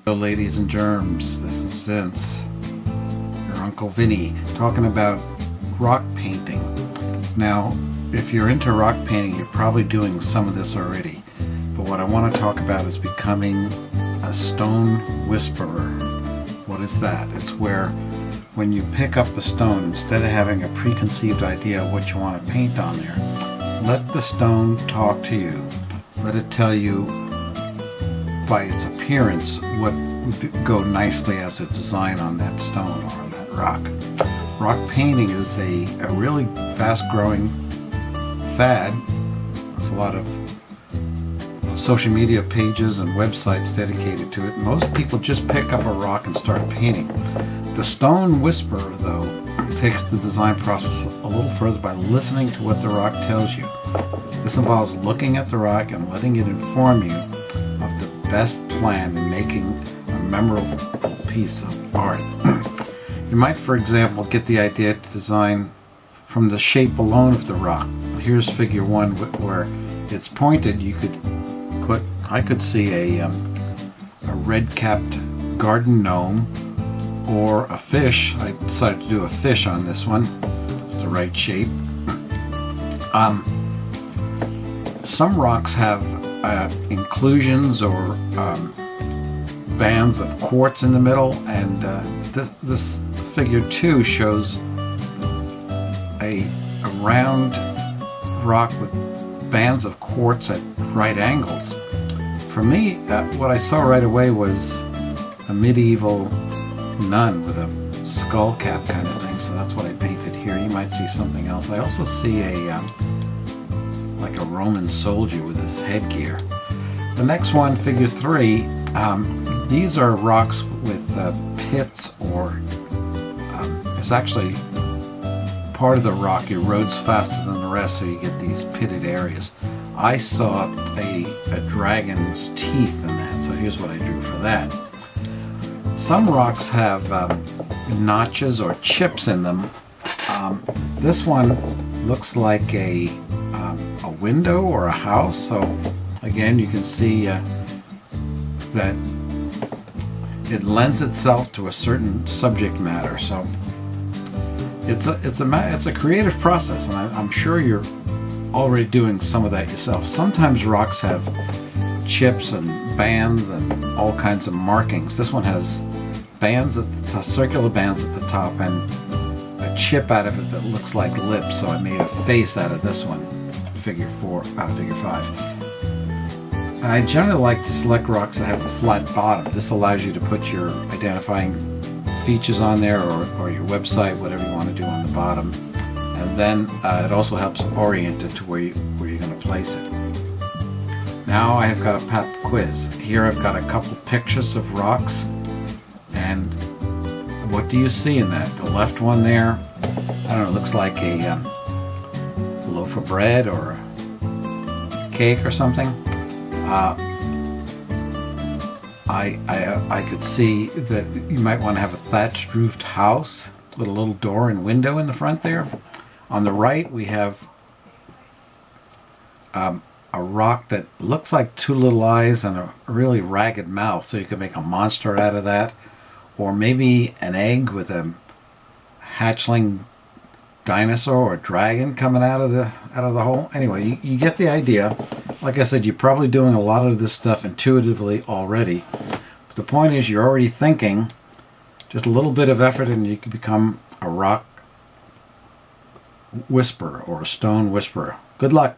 Hello ladies and germs, this is Vince, your Uncle Vinny, talking about rock painting. Now, if you're into rock painting, you're probably doing some of this already. But what I want to talk about is becoming a stone whisperer. What is that? It's where when you pick up a stone, instead of having a preconceived idea of what you want to paint on there, let the stone talk to you. Let it tell you by its appearance what would go nicely as a design on that stone or on that rock. Rock painting is a really fast-growing fad. There's a lot of social media pages and websites dedicated to it. Most people just pick up a rock and start painting. The stone whisperer, though, takes the design process a little further by listening to what the rock tells you. This involves looking at the rock and letting it inform you of the best plan in making a memorable piece of art. You might, for example, get the idea to design from the shape alone of the rock. Here's figure 1 where it's pointed. You could put, I could see a red-capped garden gnome or a fish. I decided to do a fish on this one. It's the right shape. Some rocks have inclusions or bands of quartz in the middle, and this figure 2 shows a round rock with bands of quartz at right angles. For me, what I saw right away was a medieval nun with a skull cap kind of thing, so that's what I painted here. You might see something else. I also see like a Roman soldier with his headgear. The next one, figure 3, these are rocks with pits, or it's actually part of the rock erodes faster than the rest, so you get these pitted areas. I saw a dragon's teeth in that, so here's what I drew for that. Some rocks have notches or chips in them. This one looks like a window or a house, so again you can see that it lends itself to a certain subject matter. So it's a creative process, and I'm sure you're already doing some of that yourself. Sometimes rocks have chips and bands and all kinds of markings. This one has bands at the top, circular bands at the top, and a chip out of it that looks like lips. So I made a face out of this one, figure 5. I generally like to select rocks that have a flat bottom. This allows you to put your identifying features on there, or your website, whatever you want to do on the bottom. And then it also helps orient it to where you're going to place it. Now I have got a pop quiz. Here I've got a couple pictures of rocks, and what do you see in that? The left one there, I don't know, it looks like a loaf of bread or a cake or something. I could see that you might want to have a thatched roofed house with a little door and window in the front there. On the right we have a rock that looks like 2 little eyes and a really ragged mouth, so you could make a monster out of that, or maybe an egg with a hatchling dinosaur or dragon coming out of the hole. Anyway, you get the idea. Like I said, you're probably doing a lot of this stuff intuitively already, but the point is you're already thinking. Just a little bit of effort and you can become a rock whisperer or a stone whisperer. Good luck.